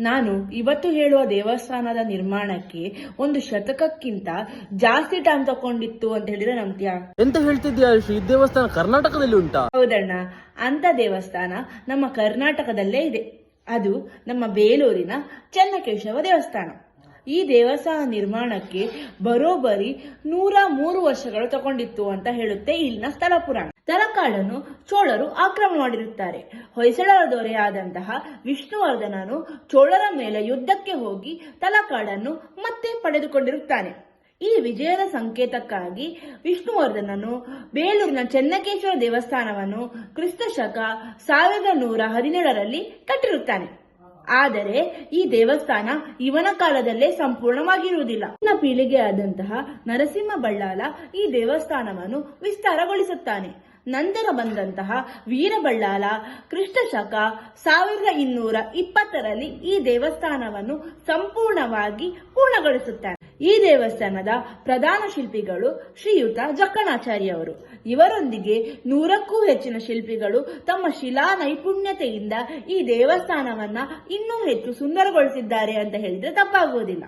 ನಾನು ಇವತ್ತು ಹೇಳುವ ದೇವಸ್ಥಾನದ ನಿರ್ಮಾಣಕ್ಕೆ 1 ಶತಕಕ್ಕಿಂತ ಜಾಸ್ತಿ ಟೈಮ್ ತಕೊಂಡಿತ್ತು ಅಂತ ಹೇಳಿದ್ರೆ ನಂಬ್ತೀಯಾ? ಎಂತ ಹೇಳ್ತಿದ್ಯಾ ಶ್ರೀ? ದೇವಸ್ಥಾನ ಕರ್ನಾಟಕದಲ್ಲಿ ಉಂಟಾ? ಹೌದಣ್ಣ, ಅಂತ ದೇವಸ್ಥಾನ ನಮ್ಮ ಕರ್ನಾಟಕದಲ್ಲೇ ಇದೆ. ಅದು ನಮ್ಮ ಬೇಲೂರಿನ ಚೆನ್ನಕೇಶವ ದೇವಸ್ಥಾನ. ಈ ದೇವಸ್ಥಾನ ನಿರ್ಮಾಣಕ್ಕೆ ಬರೋಬ್ಬರಿ 103 ವರ್ಷಗಳು ತಗೊಂಡಿತ್ತು ಅಂತ ಹೇಳುತ್ತೆ ಇಲ್ಲಿನ ಸ್ಥಳ ಪುರಾಣ. ತಲಕಾಡನ್ನು ಚೋಳರು ಆಕ್ರಮಣ ಮಾಡಿರುತ್ತಾರೆ. ಹೊಯ್ಸಳರ ದೊರೆಯಾದಂತಹ ವಿಷ್ಣುವರ್ಧನನು ಚೋಳರ ಮೇಲೆ ಯುದ್ಧಕ್ಕೆ ಹೋಗಿ ತಲಕಾಡನ್ನು ಮತ್ತೆ ಪಡೆದುಕೊಂಡಿರುತ್ತಾನೆ. ಈ ವಿಜಯದ ಸಂಕೇತಕ್ಕಾಗಿ ವಿಷ್ಣುವರ್ಧನನು ಬೇಲೂರಿನ ಚೆನ್ನಕೇಶ್ವರ ದೇವಸ್ಥಾನವನ್ನು ಕ್ರಿಸ್ತಶಕ 1117ರಲ್ಲಿ ಕಟ್ಟಿರುತ್ತಾನೆ. ಆದರೆ ಈ ದೇವಸ್ಥಾನ ಇವನ ಕಾಲದಲ್ಲೇ ಸಂಪೂರ್ಣವಾಗಿರುವುದಿಲ್ಲ. ಇನ್ನ ಪೀಳಿಗೆ ಆದಂತಹ ನರಸಿಂಹ ಬಳ್ಳಾಲ ಈ ದೇವಸ್ಥಾನವನ್ನು ವಿಸ್ತಾರಗೊಳಿಸುತ್ತಾನೆ. ನಂತರ ಬಂದಂತಹ ವೀರಬಳ್ಳಾಲ ಕ್ರಿಸ್ತಶಕ 1220ರಲ್ಲಿ ಈ ದೇವಸ್ಥಾನವನ್ನು ಸಂಪೂರ್ಣವಾಗಿ ಪೂರ್ಣಗೊಳಿಸುತ್ತಾನೆ. ಈ ದೇವಸ್ಥಾನದ ಪ್ರಧಾನ ಶಿಲ್ಪಿಗಳು ಶ್ರೀಯುತ ಜಕ್ಕಣಾಚಾರ್ಯವರು. ಇವರೊಂದಿಗೆ 100ಕ್ಕೂ ಹೆಚ್ಚಿನ ಶಿಲ್ಪಿಗಳು ತಮ್ಮ ಶಿಲಾ ನೈಪುಣ್ಯತೆಯಿಂದ ಈ ದೇವಸ್ಥಾನವನ್ನ ಇನ್ನೂ ಹೆಚ್ಚು ಸುಂದರಗೊಳಿಸಿದ್ದಾರೆ ಅಂತ ಹೇಳಿದ್ರೆ ತಪ್ಪಾಗುವುದಿಲ್ಲ.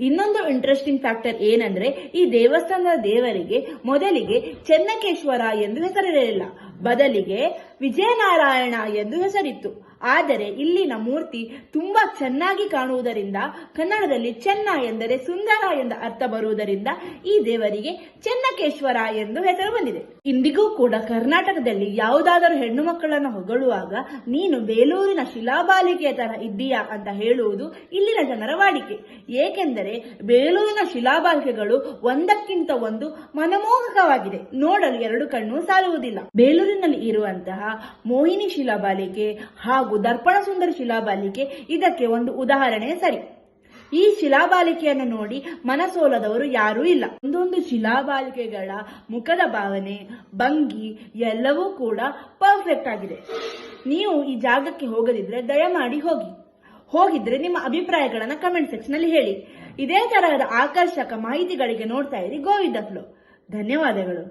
ಇನ್ನೊಂದು ಇಂಟ್ರೆಸ್ಟಿಂಗ್ ಫ್ಯಾಕ್ಟರ್ ಏನಂದ್ರೆ, ಈ ದೇವಸ್ಥಾನದ ದೇವರಿಗೆ ಮೊದಲಿಗೆ ಚೆನ್ನಕೇಶ್ವರ ಎಂದು ಹೆಸರಿರಲಿಲ್ಲ, ಬದಲಿಗೆ ವಿಜಯನಾರಾಯಣ ಎಂದು ಹೆಸರಿತ್ತು. ಆದರೆ ಇಲ್ಲಿನ ಮೂರ್ತಿ ತುಂಬಾ ಚೆನ್ನಾಗಿ ಕಾಣುವುದರಿಂದ ಕನ್ನಡದಲ್ಲಿ ಚೆನ್ನ ಎಂದರೆ ಸುಂದರ ಎಂದ ಅರ್ಥ ಬರುವುದರಿಂದ ಈ ದೇವರಿಗೆ ಚೆನ್ನಕೇಶ್ವರ ಎಂದು ಹೆಸರು ಬಂದಿದೆ. ಇಂದಿಗೂ ಕೂಡ ಕರ್ನಾಟಕದಲ್ಲಿ ಯಾವುದಾದರೂ ಹೆಣ್ಣು ಮಕ್ಕಳನ್ನು ಹೊಗಳುವಾಗ ನೀನು ಬೇಲೂರಿನ ಶಿಲಾಬಾಲಿಕೆಯ ತರ ಇದ್ದೀಯಾ ಅಂತ ಹೇಳುವುದು ಇಲ್ಲಿನ ಜನರ ವಾಡಿಕೆ. ಏಕೆಂದರೆ ಬೇಲೂರಿನ ಶಿಲಾಬಾಲಿಕೆಗಳು ಒಂದಕ್ಕಿಂತ ಒಂದು ಮನಮೋಹಕವಾಗಿದೆ, ನೋಡಲು 2 ಕಣ್ಣು ಸಾಲುವುದಿಲ್ಲ. ಬೇಲೂರಿನಲ್ಲಿ ಇರುವಂತಹ ಮೋಹಿನಿ ಶಿಲಾಬಾಲಿಕೆ ಹಾಗೂ ದರ್ಪಣ ಸುಂದರಿ ಶಿಲಾಬಾಲಿಕೆ ಇದಕ್ಕೆ ಒಂದು ಉದಾಹರಣೆ ಸರಿ. ಈ ಶಿಲಾಬಾಲಿಕೆಯನ್ನು ನೋಡಿ ಮನಸೋಲದವರು ಯಾರೂ ಇಲ್ಲ. ಒಂದೊಂದು ಶಿಲಾಬಾಲಿಕೆಗಳ ಮುಖದ ಭಾವನೆ, ಭಂಗಿ ಎಲ್ಲವೂ ಕೂಡ ಪರ್ಫೆಕ್ಟ್ ಆಗಿದೆ. ನೀವು ಈ ಜಾಗಕ್ಕೆ ಹೋಗದಿದ್ರೆ ದಯಮಾಡಿ ಹೋಗಿದ್ರೆ ನಿಮ್ಮ ಅಭಿಪ್ರಾಯಗಳನ್ನ ಕಮೆಂಟ್ ಸೆಕ್ಷನ್ ನಲ್ಲಿ ಹೇಳಿ. ಇದೇ ತರಹದ ಆಕರ್ಷಕ ಮಾಹಿತಿಗಳಿಗೆ ನೋಡ್ತಾ ಇರಿ ಗೋವಿಂದ ಫ್ಲೋ. ಧನ್ಯವಾದಗಳು.